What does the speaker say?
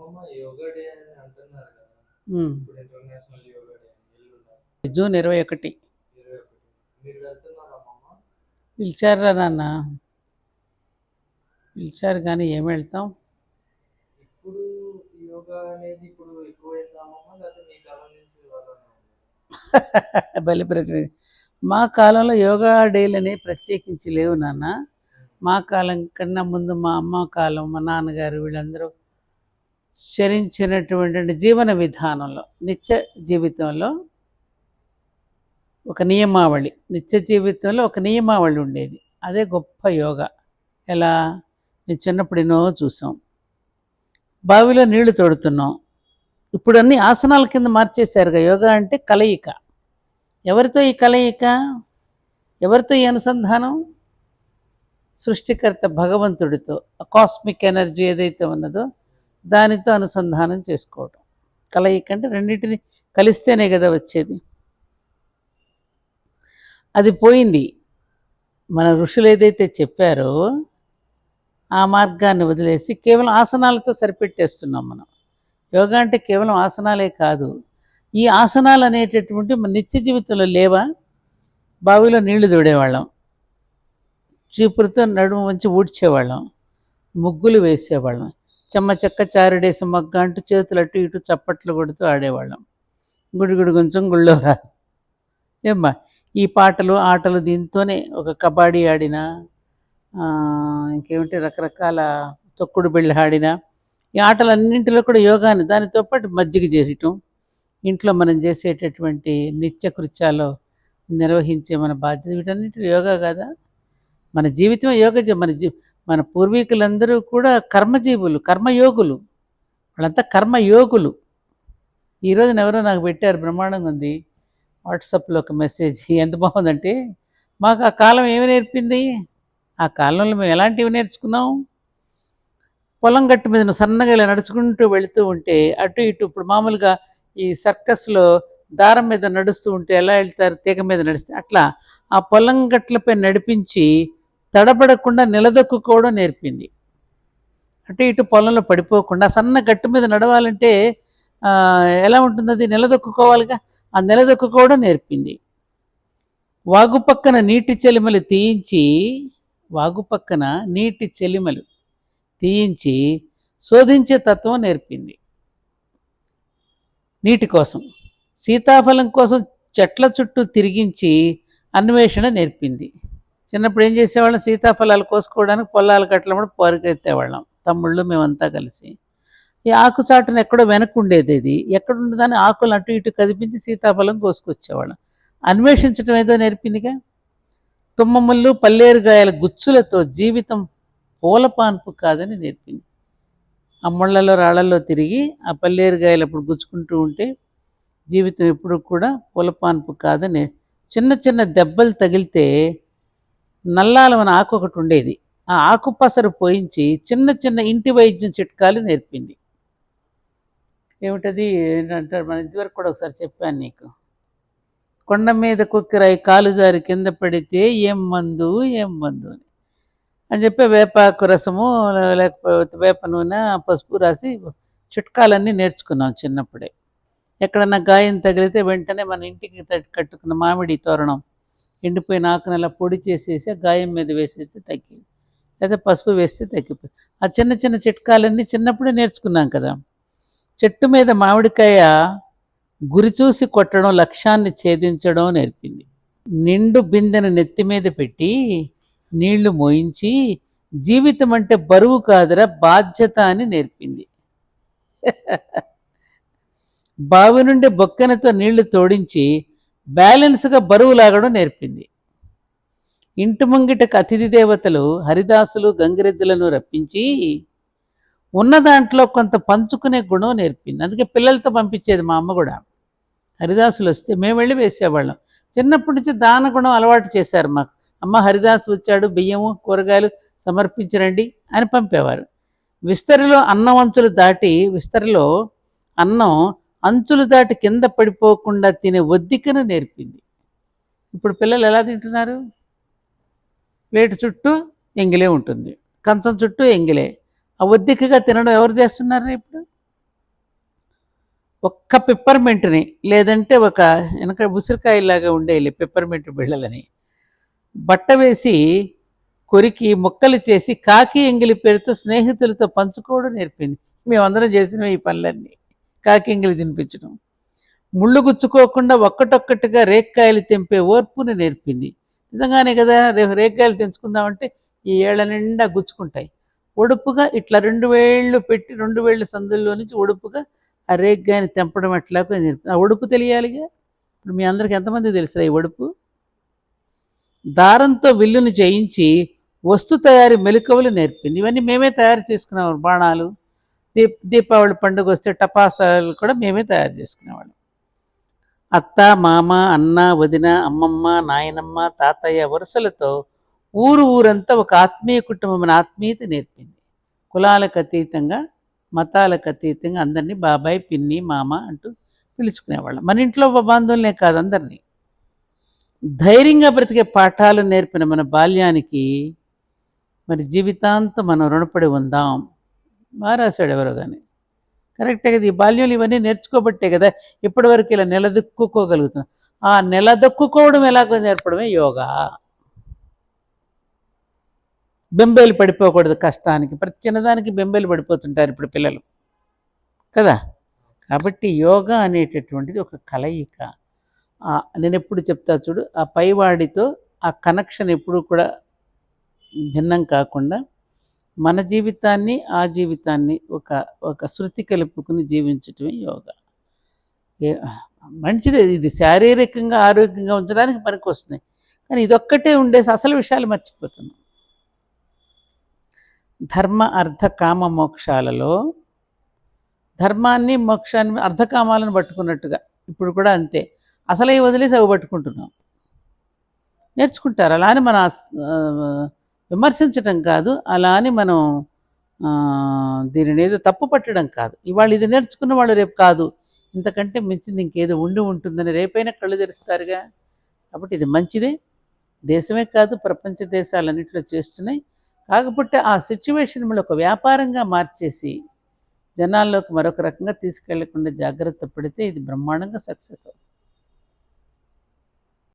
అమ్మమ్మ యోగా డే అని అంటున్నారు కదా, ఉమ్. ఇప్పుడు ఇంటర్నేషనల్ యోగా డే ఎల్లుండ జూన్ 21. 21. మీరు వెళ్తున్నారా అమ్మమ్మ? పిలిచారా నాన్న? పిలిచారు కానీ ఏం వెళ్తాం. ఇప్పుడు యోగా అనేది ఇప్పుడు ఎక్కువైందా అమ్మమ్మ, లేకపోతే మీ కాలం నుంచి అలానే ఉంది? బలి ప్రశ్న. మా కాలంలో యోగా డేలని ప్రత్యేకించి లేవు నాన్న. మా కాలం కన్నా ముందు మా అమ్మ కాలం, మా నాన్నగారు వీళ్ళందరూ చరించినటువంటి జీవన విధానంలో, నిత్య జీవితంలో ఒక నియమావళి, నిత్య జీవితంలో ఒక నియమావళి ఉండేది. అదే గొప్ప యోగా. ఎలా? మేము చిన్నప్పుడు ఎన్నో చూసాం. బావిలో నీళ్లు తోడుతున్నాం. ఇప్పుడు అన్ని ఆసనాల కింద మార్చేశారుగా. యోగా అంటే కలయిక. ఎవరితో ఈ కలయిక? ఎవరితో ఈ అనుసంధానం? సృష్టికర్త భగవంతుడితో. కాస్మిక్ ఎనర్జీ ఏదైతే ఉన్నదో దానితో అనుసంధానం చేసుకోవటం. కలయిక అంటే రెండింటిని కలిస్తేనే కదా వచ్చేది. అది పోయింది. మన ఋషులు ఏదైతే చెప్పారో ఆ మార్గాన్ని వదిలేసి కేవలం ఆసనాలతో సరిపెట్టేస్తున్నాం మనం. యోగా అంటే కేవలం ఆసనాలే కాదు. ఈ ఆసనాలు అనేటటువంటి మన నిత్య జీవితంలో లేవా? బావిలో నీళ్లు తోడేవాళ్ళం, చీపురుతో నడుము వంచి ఊడ్చేవాళ్ళం, ముగ్గులు వేసేవాళ్ళం, చెమ్మ చెక్క చారుడేసి మొగ్గ అంటూ చేతులు అటు ఇటు చప్పట్లు కొడుతూ ఆడేవాళ్ళం. గుడిగుడి కొంచెం గుళ్ళో రా. ఏమ్మా ఈ పాటలు ఆటలు దీంతోనే ఒక కబడ్డీ ఆడినా, ఇంకేమిటి రకరకాల తొక్కుడు బిళ్ళ ఆడినా, ఈ ఆటలన్నింటిలో కూడా యోగాని దానితో పాటు మజ్జిగ చేయటం, ఇంట్లో మనం చేసేటటువంటి నిత్య కృత్యాల్లో నిర్వహించే మన బాధ్యత, వీటన్నిటి యోగా కదా. మన జీవితం యోగ మన పూర్వీకులందరూ కూడా కర్మజీవులు, కర్మయోగులు. వాళ్ళంతా కర్మయోగులు. ఈరోజున ఎవరో నాకు పెట్టారు, బ్రహ్మాండంగా ఉంది వాట్సాప్లో ఒక మెసేజ్. ఎంత బాగుందంటే, మాకు ఆ కాలం ఏమి నేర్పింది? ఆ కాలంలో మేము ఎలాంటివి నేర్చుకున్నాం? పొలం గట్టు మీద సన్నగా ఇలా నడుచుకుంటూ వెళుతూ ఉంటే అటు ఇటు, ఇప్పుడు మామూలుగా ఈ సర్కస్లో దారం మీద నడుస్తూ ఉంటే ఎలా వెళ్తారు, తీగ మీద నడిస్తే అట్లా ఆ పొలం గట్లపై నడిపించి తడబడకుండా నిలదొక్కుకోవడం నేర్పింది. అటు ఇటు పొలంలో పడిపోకుండా సన్న గట్టు మీద నడవాలంటే ఎలా ఉంటుంది? అది నిలదొక్కుకోవాలిగా. ఆ నిలదొక్కుకోవడం నేర్పింది. వాగు పక్కన నీటి చెలిమలు తీయించి, వాగు పక్కన నీటి చెలిమలు తీయించి శోధించే తత్వం నేర్పింది. నీటి కోసం, సీతాఫలం కోసం చెట్ల చుట్టూ తిరిగించి అన్వేషణ నేర్పింది. చిన్నప్పుడు ఏం చేసేవాళ్ళం? సీతాఫలాలు కోసుకోవడానికి పొలాలు కట్టడం పరిగెత్తేవాళ్ళం, తమ్ముళ్ళు మేమంతా కలిసి. ఈ ఆకు చాటున ఎక్కడో వెనక్కు ఉండేది. ఇది ఎక్కడుండదని ఆకులు అటు ఇటు కదిపించి సీతాఫలం కోసుకొచ్చేవాళ్ళం. అన్వేషించడం ఏదో నేర్పిందిగా. తుమ్మముళ్ళు పల్లేరుగాయల గుచ్చులతో జీవితం పూలపాన్పు కాదని నేర్పింది. ఆ ముళ్ళలో రాళ్లలో తిరిగి ఆ పల్లేరుగాయలు అప్పుడు గుచ్చుకుంటూ ఉంటే జీవితం ఎప్పుడు కూడా పూలపాన్పు కాదని. చిన్న చిన్న దెబ్బలు తగిలితే నల్లాలమన ఆకు ఒకటి ఉండేది, ఆ ఆకు పసరు పోయించి చిన్న చిన్న ఇంటి వైద్యం చిట్కాలు నేర్పింది. ఏమిటది ఏంటంటారు, మన ఇదివరకు కూడా ఒకసారి చెప్పాను నీకు. కొండ మీద కుక్కిరాయి కాలు జారి కింద పడితే ఏం మందు ఏం మందు అని చెప్పి వేపాకు రసము లేకపోతే వేప నూనె పసుపు రాసి చిట్కాలన్నీ నేర్చుకున్నాం చిన్నప్పుడే. ఎక్కడన్నా గాయం తగిలితే వెంటనే మన ఇంటికి కట్టుకున్న మామిడి తోరణం ఎండిపోయిన ఆకును అలా పొడి చేసేసి గాయం మీద వేసేస్తే తగ్గింది, లేదా పసుపు వేస్తే తగ్గిపోయింది. ఆ చిన్న చిన్న చిట్కాలన్నీ చిన్నప్పుడే నేర్చుకున్నాం కదా. చెట్టు మీద మామిడికాయ గురి చూసి కొట్టడం లక్ష్యాన్ని ఛేదించడం నేర్పింది. నిండు బిందెను నెత్తి మీద పెట్టి నీళ్లు మోయించి జీవితం అంటే బరువు కాదురా బాధ్యత అని నేర్పింది. బావి నుండి బొక్కెనతో నీళ్లు తోడించి బ్యాలెన్స్గా బరువు లాగడం నేర్పింది. ఇంటి ముంగిటకు అతిథి దేవతలు హరిదాసులు గంగిరెద్దులను రప్పించి ఉన్న దాంట్లో కొంత పంచుకునే గుణం నేర్పింది. అందుకే పిల్లలతో పంపించేది మా అమ్మ కూడా. హరిదాసులు వస్తే మేము వెళ్ళి వేసేవాళ్ళం. చిన్నప్పటి నుంచి దాన గుణం అలవాటు చేశారు మాకు. అమ్మ హరిదాసు వచ్చాడు, బియ్యము కూరగాయలు సమర్పించరండి అని పంపేవారు. విస్తరిలో అన్నం అంచులు దాటి, విస్తరిలో అన్నం అంచులు దాటి కింద పడిపోకుండా తినే ఒద్దికను నేర్పింది. ఇప్పుడు పిల్లలు ఎలా తింటున్నారు? ప్లేటు చుట్టూ ఎంగిలే ఉంటుంది, కంచం చుట్టూ ఎంగిలే. ఆ ఒద్దికగా తినడం ఎవరు చేస్తున్నారు ఇప్పుడు? ఒక్క పిప్పర్మెంట్ని, లేదంటే ఒక వెనక ఉసిరికాయలాగా ఉండేవి పిప్పర్మెంట్ బిళ్ళలని బట్ట వేసి కొరికి ముక్కలు చేసి కాకి ఎంగిలి పేరుతో స్నేహితులతో పంచుకోవడం నేర్పింది. మేమందరం చేసినవి ఈ పనులన్నీ. కాకి ఎంగిలి తినిపించడం, ముళ్ళు గుచ్చుకోకుండా ఒక్కటొక్కటిగా రేక్కాయలు తెంపే ఓర్పుని నేర్పింది. నిజంగానే కదా, రేక్కాయలు తెంచుకుందామంటే ఈ ఏళ్ల నిండా గుచ్చుకుంటాయి. ఒడుపుగా ఇట్లా 2 వేళ్ళు పెట్టి 2 వేళ్ళ సందుల్లో నుంచి ఒడుపుగా ఆ రేక్కాయని తెంపడం ఎట్లాగో నేర్పింది. ఆ ఒడుపు తెలియాలిగా. ఇప్పుడు మీ అందరికి ఎంతమంది తెలుసా ఈ ఒడుపు? దారంతో విల్లుని చేయించి వస్తు తయారీ మెలకువలు నేర్పింది. ఇవన్నీ మేమే తయారు చేసుకునేవాళ్ళం. బాణాలు, దీపావళి పండుగ వస్తే టపాసాలు కూడా మేమే తయారు చేసుకునేవాళ్ళం. అత్త, మామ, అన్న, వదిన, అమ్మమ్మ, నాయనమ్మ, తాతయ్య వరుసలతో ఊరంతా ఒక ఆత్మీయ కుటుంబం ఆత్మీయత నేర్పింది. కులాలకు అతీతంగా, మతాలకు అతీతంగా అందరినీ బాబాయ్, పిన్ని, మామ అంటూ పిలుచుకునేవాళ్ళం. మన ఇంట్లో బంధువులనే కాదు, అందరినీ. ధైర్యంగా బ్రతికే పాఠాలు నేర్పిన మన బాల్యానికి మరి జీవితాంతం మనం రుణపడి ఉందాం. బాగా రాశాడు ఎవరో కానీ. కరెక్టే కదా. ఈ బాల్యంలో ఇవన్నీ నేర్చుకోబట్టే కదా ఇప్పటి వరకు ఇలా నిలదొక్కుకోగలుగుతున్నాం. ఆ నిలదొక్కుకోవడం ఎలాగో నేర్పడమే యోగా. బెంబేలు పడిపోకూడదు కష్టానికి. ప్రతి చిన్నదానికి బెంబేలు పడిపోతుంటారు ఇప్పుడు పిల్లలు కదా. కాబట్టి యోగా అనేటటువంటిది ఒక కలయిక. నేను ఎప్పుడు చెప్తా చూడు, ఆ పైవాడితో ఆ కనెక్షన్ ఎప్పుడు కూడా భిన్నం కాకుండా మన జీవితాన్ని, ఆ జీవితాన్ని ఒక శృతి కలుపుకుని జీవించటమే యోగా. మంచిదే, ఇది శారీరకంగా ఆరోగ్యంగా ఉంచడానికి పనికి వస్తుంది. కానీ ఇదొక్కటే ఉండేసి అసలు విషయాలు మర్చిపోతున్నాం. ధర్మ అర్థ కామ మోక్షాలలో ధర్మాన్ని, మోక్షాన్ని, అర్ధకామాలను పట్టుకున్నట్టుగా ఇప్పుడు కూడా అంతే. అసలే వదిలేసి అవి పట్టుకుంటున్నాం. నేర్చుకుంటారు. అలా అని మనం విమర్శించడం కాదు, అలా అని మనం దీనిని ఏదో తప్పు పట్టడం కాదు. ఇవాళ ఇది నేర్చుకున్న వాళ్ళు రేపు కాదు, ఇంతకంటే మించింది ఇంకేదో ఉంటుందని రేపైనా కళ్ళు తెరుస్తారుగా. కాబట్టి ఇది మంచిదే. దేశమే కాదు, ప్రపంచ దేశాలన్నింటిలో చేస్తున్నాయి. కాకపోతే ఆ సిచ్యువేషన్ మళ్ళీ ఒక వ్యాపారంగా మార్చేసి జనాల్లోకి మరొక రకంగా తీసుకెళ్లకుండా జాగ్రత్త పడితే ఇది బ్రహ్మాండంగా సక్సెస్ అవుతుంది.